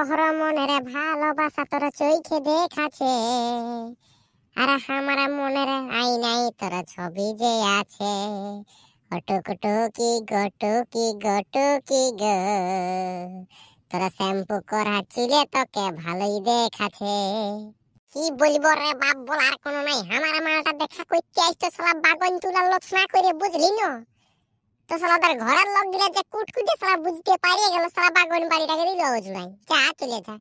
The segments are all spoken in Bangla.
তোহর মনের ভালোবাসা তোর চোখে দেখাছে, আর আমার মনের আইনাই তোর ছবি যে আছে। টুকি গটুকি গটুকি গো, তোরা শ্যাম্পু করা চুলে তোকে ভালোই দেখাছে। কি বলবো রে বাপ, বলার কোনো নাই। আমার মালটা দেখা করতে আসতো সালা বাগন তুলার লোক না করে, বুঝলি না? তো সালাদের ঘরের লোক দিলে যে কুটকুটে সালা বুঝতে পারিয়ে গেল, সালা বাগন বাড়িটাকে দিল ওজুলাই। যা চলে যা,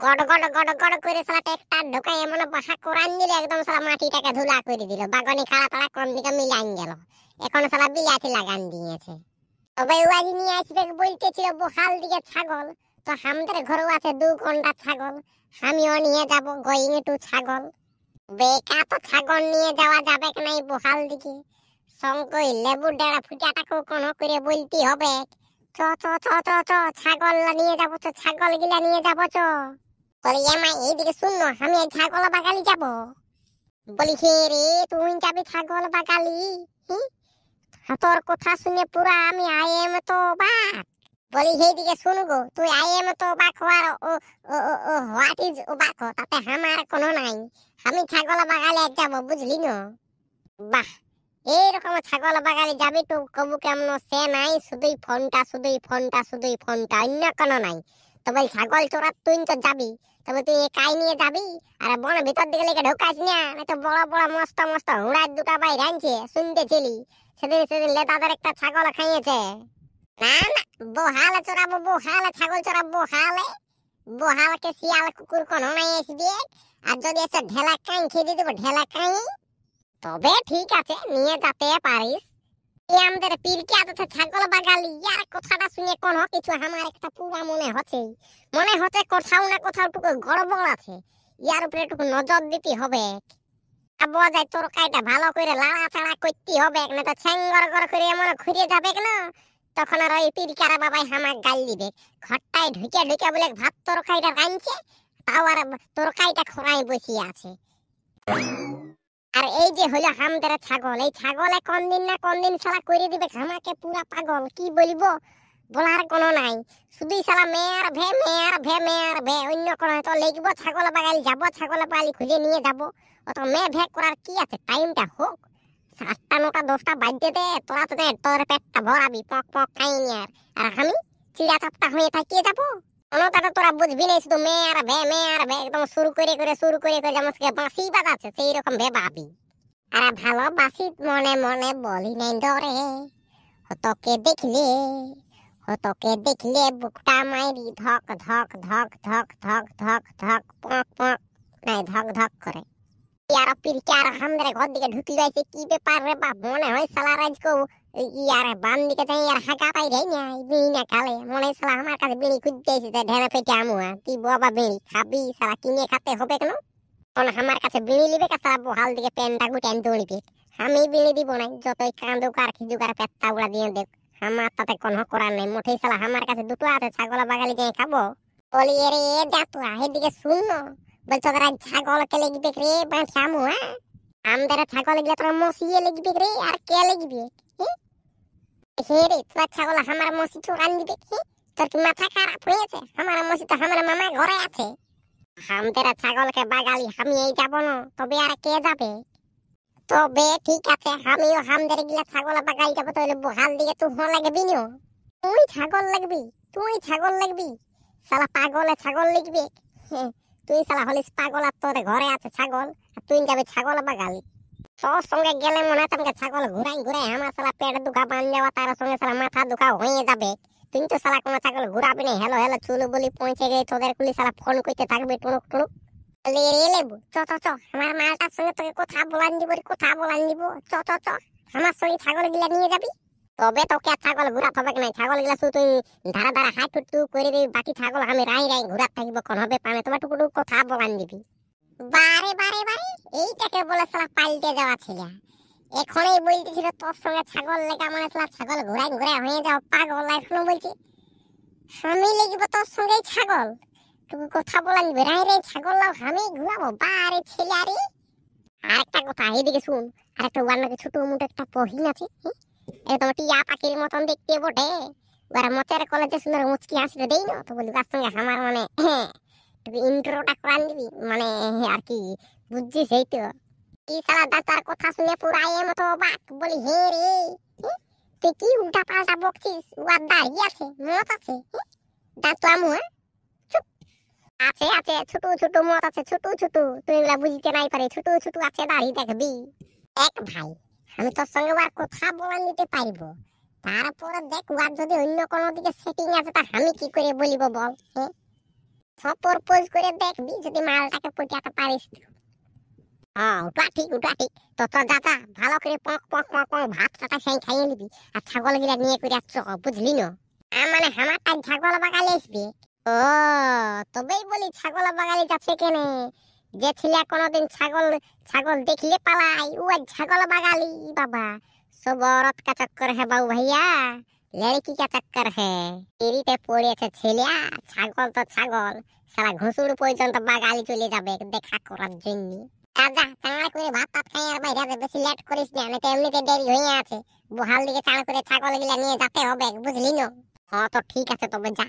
গড় গড় গড় গড় করে সালা ট্রাক্টর ঢোকাই এমন বাসা কোরআন দিলে একদম সালা মাটিটাকে ধুলা করে দিল। বাগনে খাড়া তাড়া কোন দিকে মিলাইন গেল, এখন সালা বিলাতি লাগান দিয়েছে। তবে ওয়াজি নিয়ে আসবে বলতেছিল বহাল দিকে ছাগল। তো আমাদের ঘরেও আছে 2 ঘন্টা ছাগল, আমিও নিয়ে যাব গোয়িং টু ছাগল। বেকা তো ছাগল নিয়ে যাওয়া যাবে কি নাই বহাল দিকে, সংকই লেবু ডেড়া ফুটাটাকেও কোনো করে বলতে হবে। চ চ চ চ চ ছাগল নিয়ে যাবো, তো ছাগল গিলা নিয়ে যাবো। চ বলি এমাই এইদিকে শুনলো, আমি এই ছাগল বাগালি যাব। বলি হে রে, তুই যাবি ছাগল বাগালি? তোর কথা শুনে পুরা আমি আই এম তো বাক। বলি সেইদিকে শুন গো, তুই আই এম তো বাক হওয়ার হোয়াট ইজ ও বাক, তাতে আমার কোনো নাই। আমি ছাগল বাগালে যাব, বুঝলি না? বাহ, এইরকম ছাগল বাগালে যাবি তো কবু কেমন সে নাই, শুধুই ফোনটা শুধুই ফোনটা শুধুই ফোনটা, অন্য কোনো নাই। তবে ছাগল চোরা তুই তো যাবি, তবে তুই একাই নিয়ে যাবি। আর বনের ভিতর দিকে লেগে ঢোকাস না, তো বড় বড় মস্ত মস্ত হুড়ার 2টা বাইরে আনছে শুনতেছিলি। সেদিন লেদাদের একটা ছাগল খাইয়েছে। না না, বহালে চোরাবো, বহালে ছাগল চোরাবো, বহালকে শিয়াল কুকুর কোনো নাই আসবে। আর যদি এসে ঢেলা কান খেয়ে দিয়ে দেবো, ঢেলা কান। তবে ঠিক আছে, নিয়ে যেতে পারিস। আমাদের পীরকে আছে ছাগল বাগালি, ইয়ার কথাটা শুনে কোনো কিছু আমার একটা পুরা মনে হচ্ছে কোথাও না কোথাও টুকু গড়বড় আছে। ইয়ার উপরে একটু নজর দিতে হবে। বোঝা যায় তরকারিটা ভালো করে লাড়াচাড়া করতে হবে, না তো ছ্যাঙ্গর গড় করে এমন ঘুরে যাবে না, তখন আর ওই পীরকারা বাবাই হামাক গাল দিবে। ঘরটায় ঢুকে ঢুকে বলে ভাত তরকারিটা রাঁধছে, তাও আর তরকারিটা খোরাই বসিয়ে আছে। আর এই যে হলো আমাদের ছাগল, এই ছাগলে কোন দিন না কোন দিন শালা করে দিবে আমাকে পুরা পাগল। কি বলবো, বলার কোনো নাই। শুধুই শালা মেয়ার ভে মেয়ার ভে মেয়ার ভে, অন্য কোনো তো লিখবো ছাগল বাগালি যাব, ছাগল বাগালি খুঁজে নিয়ে যাব। অত মে ভে করার কি আছে, টাইমটা হোক 7টা 9টা 10টা বাজতে দে। তোরা তো তোর পেটটা ভরাবি পক পক খাইনি। আর আমি চিড়া চাপটা হয়ে থাকিয়ে যাবো। কোনোটা তোরা বুঝবি না, শুধু মেয়ার ভে একদম শুরু করে যেমন বাঁশি বাজাচ্ছে সেই রকম ভে ভাবি। আর ভালোবাসি মনে মনে বলি নাই ডরে, তোকে দেখলে বুকটা মাইরি ধক ধক ধক ধক ধক ধক ধক পক পক নাই ধক ধক করে। ইয়ার পীরকে আর আমাদের ঘর দিকে ঢুকি যাইছে, কি ব্যাপার রে বাপ? মনে হয় সালা রাজকেও ইয়ার বাম দিকে যাই আর হাঁকা পাই রে না বিড়ি না খালে। মনে হয় সালা আমার কাছে বিড়ি খুঁজতে এসেছে, ঢেড়ে পেটে আমুয়া। তুই বাবা বিড়ি খাবি, সালা কিনে খেতে হবে কেন? আমার কাছে বিড়ি লিবে কা সালা বহাল দিকে প্যান্টটা গুটেন দৌড়িবে। আমি বিড়ি দিব না, যতই কান্দুক আর খিজুক আর পেটটা উড়া দিয়ে দেখ, আমার তাতে কোনো করার নেই। মোটেই সালা আমার কাছে 2টো আছে, ছাগল বাগালি গিয়ে খাবো। বলি এরে এ দেখ তো এদিকে শুন, বলছো তোরা ছাগল কে লিখবে রে বাঁচামু? হ্যাঁ, আমাদের ছাগল গিয়ে তোরা মসিয়ে লিখবে রে, আর কে লিখবে? হে রে, তোরা ছাগল আমার মসি চোরান দিবে? তোর কি মাথা খারাপ হয়েছে? আমার মসি তো আমার মামা ঘরে আছে। আমাদের ছাগলকে বাগালি আমি এই যাবো না, তবে আর কে যাবে? তবে ঠিক আছে, আমিও আমাদের গিলা ছাগল বাগাই যাবো। তাহলে বহাল দিকে তুই লাগবি না? তুই ছাগল লাগবি শালা, পাগলে ছাগল লিখবে। তুই শালা হলিস পাগল, আর তোর ঘরে আছে ছাগল, আর তুই যাবি ছাগল বাগালি। তোর সঙ্গে গেলে মনে হয় তোমাকে ছাগল ঘুরাই আমার শালা পেট দুখা বান যাওয়া, তার সঙ্গে শালা মাথা দুখা হয়ে যাবে। তুই তো শালা কোনো ছাগল ঘুরাবি না। হ্যালো হ্যালো চুলু বলি পৌঁছে গিয়ে তোদের কুলি শালা ফোন করতে থাকবে টুনুক টুনুক। লেবু চ চ চ, আমার মালটার সঙ্গে তোকে কথা বলান দিব, চ চ চ, আমার সঙ্গে ছাগল গিলা নিয়ে যাবি। তবে তোকে আর ছাগল ঘুরাতে হবে না, ছাগল গিলা শুধু তুই ধারা ধারা হাই টুটু করে দিবি, বাকি ছাগল আমি রাই ঘুরাতে থাকবো। কোন হবে পানে তোমার টুকু কথা বলান দিবি। বারে এইটাকে বলে শালা পাল্টে যাওয়া ছিল। এখনই বলতেছিল তোর সঙ্গে ছাগল লেগা মানে শালা ছাগল ঘুরাই হয়ে যাও পাগল। এখনো বলছি আমি লেগিব তোর সঙ্গে ছাগল, তুই কথা বলান দিবি রাই ছাগল লাও আমি ঘুরাবো? বারে ছেলে। আরে আরেকটা কথা এইদিকে শুন, আরেকটা ওয়ার নাকি ছোট মোটো একটা পহিন আছে, তোমার টিয়া পাখির মতন দেখতে বটে। ওরা মতের কলেজে সুন্দর মুচকি হাসিটা দেই না তো বলি তার সঙ্গে আমার মানে তুই ইন্ট্রোটা করান দিবি মানে আর কি বুঝছিস এই তো এই শালা ডাক্তার কথা শুনে পুরা মতো বাক বলি হে রে তুই কি উল্টা পাল্টা বকছিস ওর দাঁড়িয়ে আছে মত আছে দাঁত তো আমু আছে আছে ছোট ছোট মত আছে ছোট ছোট তুই এগুলা বুঝতে নাই পারে ছোট ছোট আছে দাঁড়িয়ে দেখবি এক ভাই আমি তোর সঙ্গে আর কথা বলে নিতে পারবো তারপরে দেখ ওর যদি অন্য কোনো দিকে সেটিং আছে তা আমি কি করে বলিব বল হ্যাঁ সব প্রপোজ করে দেখবি যদি মালটাকে পটিয়াতে পারিস হ্যাঁ ওটা ঠিক তো তো দাদা ভালো করে পক পক পক পক ভাতটা সেই খাইয়ে নিবি আর ছাগল গিলা নিয়ে করে আসছ বুঝলি না মানে আমারটা ছাগল বাগালে আসবে ও তবেই বলি ছাগল বাগালে যাচ্ছে কেনে যে ছেলে কোনোদিন ছাগল ছাগল দেখলে পালাই ও ছাগল বাগালি বাবা सब औरत का चक्कर है बाबू भैया लड़की का चक्कर है এরিতে পড়েছে ছেলেয়া ছাগল তো ছাগল সারা ঘুষুর পর্যন্ত বাগালি চলে যাবে দেখা করার জন্য রাজা চাঁড়া করে ভাত টাত খাই আর বাইরে বেশি লেট করিস না আমি তো এমনিতে দেরি হয়ে আছে বহাল দিকে চাঁড়া করে ছাগল গিলা নিয়ে যেতে হবে বুঝলি না হ্যাঁ তো ঠিক আছে তবে যা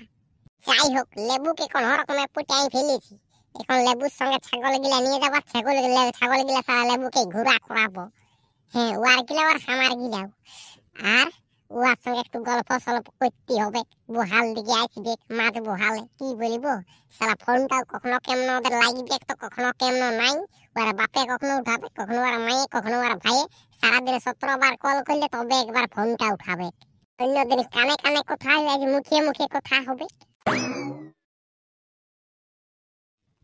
যাই হোক লেবুকে কোন রকমে পুটাই ফেলেছি এখন লেবুর সঙ্গে ছাগল গিলা নিয়ে যাবার ছাগল গিলা সারা লেবুকে ঘুরা করাবো হ্যাঁ ওয়ার গিলাও আর আমার গিলাও আর ওয়ার সঙ্গে একটু গল্প সল্প করতে হবে বহাল দিকে আসবে মাঝ বহালে কি বলিব সারা ফোনটাও কখনো কেমন ওদের লাগবে তো কখনো কেমন নাই ওরা বাপে কখনো উঠাবে কখনো ওরা মায়ে কখনো ওরা ভাইয়ে সারাদিনে 17 বার কল করলে তবে একবার ফোনটা উঠাবে অন্যদিন কানে কানে কথা আজ মুখে মুখে কথা হবে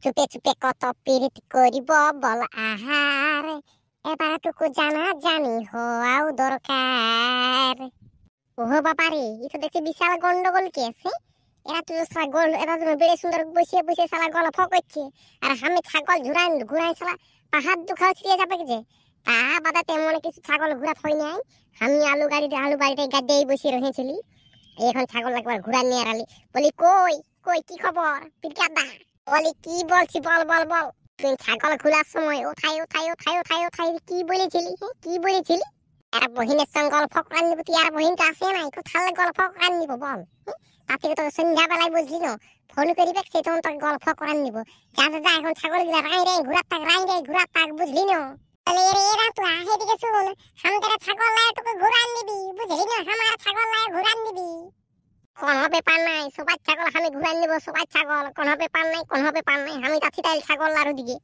চুপে চুপে কত পীড়িত করিব বল আহার এবারটুকু জানা জানি হওয়াও দরকার ওহো বাবারে এই তো দেখছি বিশাল গন্ডগোল কি আছে এরা তো সারা গোল এরা তো বেড়ে সুন্দর বসে বসে সারা গল্প করছে আর আমি ছাগল ঘুরাই সারা পাহাড় দুখাও ছিঁড়ে যাবে যে তা বাদা তেমন কিছু ছাগল ঘুরা থই নাই আমি আলু বাড়িতে গাড়িতেই বসে রয়েছিলি এখন ছাগল একবার ঘুরা নিয়ে আলি বলি কই কই কি খবর পিকাদা বলি কি বলছি বল বল বল তুই ছাগল খোলার সময় ওঠাই কি বলেছিলি কি বলেছিলি এরা বহিনের সঙ্গে গল্প করান নিব তুই আর বহিনটা আসে নাই কোথালে গল্প করান নিব বল তার থেকে তোকে সন্ধ্যাবেলায় বুঝলি না ফোন করিবে সে তখন তোকে গল্প করান নিব যা যা এখন ছাগল গিলা রাই ঘুরাত থাক বুঝলি না তাহলে এরা তো এদিকে শুন আমাদের ছাগল লাই তোকে ঘুরান নিবি বুঝলি না আমার ছাগল লাই ঘুরান নিবি কোন ব্যাপার নাই সবার ছাগল আমি ঘুরান নিব সবার ছাগল কোন ব্যাপার নাই আমি যাচ্ছি তাই ছাগল আর ওদিকে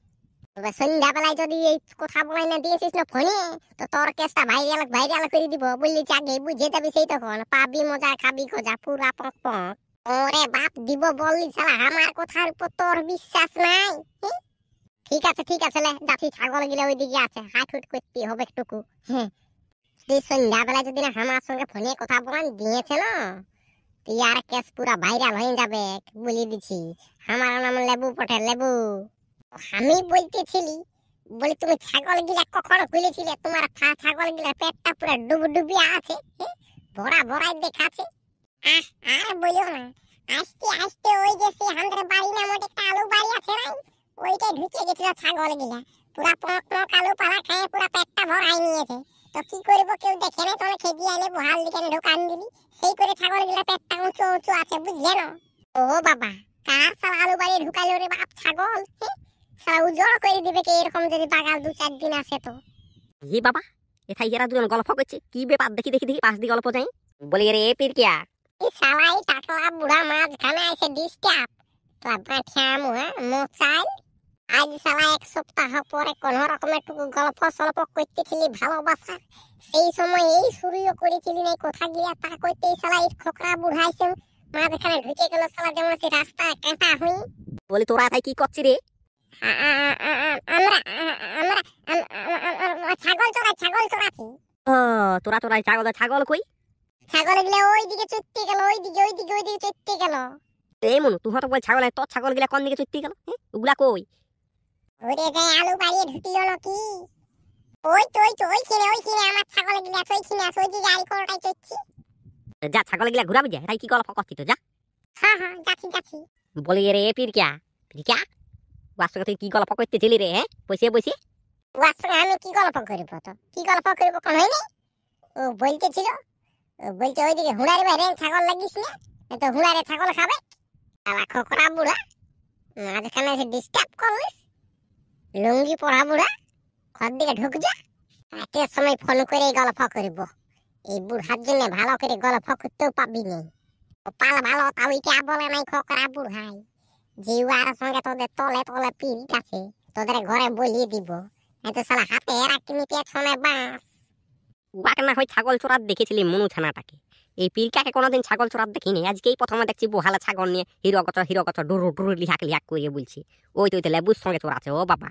তবে সন্ধ্যাবেলায় যদি এই কথা বলাই না দিয়েছিস না ফোনে তো তোর কেসটা ভাইরাল করে দিব বললি আগে বুঝে যাবি সেই তখন পাবি মজা খাবি খোঁজা পুরা পক পক ওরে বাপ দিব বললি শালা আমার কথার উপর তোর বিশ্বাস নাই ঠিক আছে লে যাচ্ছি ছাগল গিলা ওইদিকে আছে হাঁটুট করতে হবে একটুকু হ্যাঁ সন্ধ্যাবেলায় যদি না আমার সঙ্গে ফোনে কথা বলান দিয়েছে না তুই আর কেস পুরা ভাইরাল হয়ে যাবে বলে দিছি আমার নাম লেবু পটেল লেবু আমি বলতেছিলি বলি তুমি ছাগল গিলা কখনো খুলেছিলে তোমার ছাগল গিলা পেটটা পুরো ডুবি আছে ভরাই দেখাচ্ছে আর বলিও না আস্তে ওই যে সে আমাদের বাড়ি না মোটে একটা আলু বাড়ি আছে নাই ওইটাই ঢুকে গেছিল ছাগল গিলা পুরা পক আলু পালা খায় পুরা পেটটা ভরাই নিয়েছে তো কি করব কেউ দেখে না তোমরা খেয়ে দিয়ে বহাল দিকে ঢোকান দিবি সেই করে ছাগল গিলা পেটটা উঁচু আছে বুঝলে না ও বাবা কার সালা আলু বাড়ি ঢুকাইলো রে বাপ ছাগল সালা উজড় করে দিবে কি এরকম যদি বাগাল 2-4 দিন আসে তো হি বাবা এথাই এরা দুজন গল্প করছে কি ব্যাপার দেখি পাশ দিয়ে গল্প যাই বলি রে পিরকিয়া এই শালাই টাকলা বুড়া মাছ খানা এসে ডিস্টার্ব তো বাঠামু মোচাল আজ শালা 1 সপ্তাহ পরে কোন রকমের টুকু গল্প সল্প করতেছিলি ভালোবাসা সেই সময় এই শুরুও করেছিলি না কথা গিয়া তা কইতে শালা এই খোকরা বুড়াইছে মাঝখানে ঢুকে গেল শালা যেমন সে রাস্তা কাটা হই বলি তোরা তাই কি করছিস রে আমরা ছাগল চড়াচ্ছি ও তোরা ছাগল কই ছাগল গিলা ওইদিকে চুটতে গেল ওইদিকে চুটতে গেল এই মনু তুই তো বল ছাগল তোর ছাগল গিলা কোন দিকে চুটতে গেল ওগুলা কই ওরে যাই আলু বাড়িয়ে ঢুকিল নাকি ওই কিনে আমার ছাগল গিলা ওইদিকে আই কোনটাই চুটছি যা ছাগল গিলা ঘুরাবি যা তাই কি গল্প করছিস তো যা হ্যাঁ যাচ্ছি বলি রে পিরকিয়া ওয়াসকে তুই কি গল্প করতেছিলি রে বসে ওয়াসকে আমি কি গল্প করব তো কি গল্প করব কোন হয়নি ও বলতেছিল বলছে ওইদিকে হুড়ারি বাইরে ছাগল লাগিস না, এ তো হুড়ারে ছাগল খাবে। আলা খোকরা বুড়া, মাঝখানে এসে ডিস্টার্ব করলিস। লুঙ্গি পরা বুড়া, ঘর দিকে ঢুক যা। রাতের সময় ফোন করে গল্প করব। এই বুড়ার জন্য ভালো করে গল্প করতেও পাবি নি। পাল ভালো তাও এটা বলে নাই খোকরা বুড়াই। জিওয়ার সঙ্গে তোদের তলে তলে পিরিত আছে, তোদের ঘরে বলিয়ে দিব। এই তো শালা হাতে রাখিনি পেছনে বাঁশ। উয়াকে না হয় ছাগল চোরাত দেখেছিলি মনু ছানাটাকে, এই পিলকাকে কোনোদিন ছাগল চোরাত দেখিনি। আজকেই প্রথমে দেখছি বহালা ছাগল নিয়ে হিরো গচ ডুরু ডুরু লিহাক করে বলছি। ওই তো লেবুর সঙ্গে চোরাছে। ও বাবা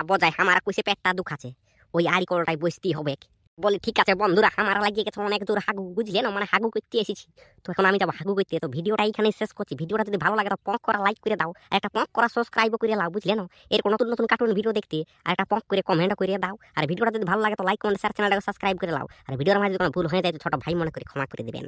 বজায় আমার কইছে পেটটা দুখাছে, ওই আড়ি করোটাই বসতেই হবে। বলে ঠিক আছে বন্ধুরা, আমার লাগিয়ে গেছে অনেক দূর হাগু, বুঝলে না, মানে হাগু করতে এসেছি। তো এখন আমি যাবো হাগু করতে। তো ভিডিওটা এইখানে শেষ করছি। ভিডিওটা যদি ভালো লাগে তো পঙ্ক করা লাইক করে দাও, আর একটা পঙ্ক করা সাবস্ক্রাইবও করে দাও, বুঝলে না। এরকম নতুন নতুন কার্টুন ভিডিও দেখতে আর একটা পঙ্ক করে কমেন্ট করে দাও। আর ভিডিওটা যদি ভালো লাগে তো লাইক কমেন্ট শেয়ার, চ্যানেলটাকে সাবস্ক্রাইব করে দাও। আর ভিডিওর মাঝে যদি কোনো ভুল হয়ে যায় তো ছোট ভাই মনে করে ক্ষমা করে দেবেন।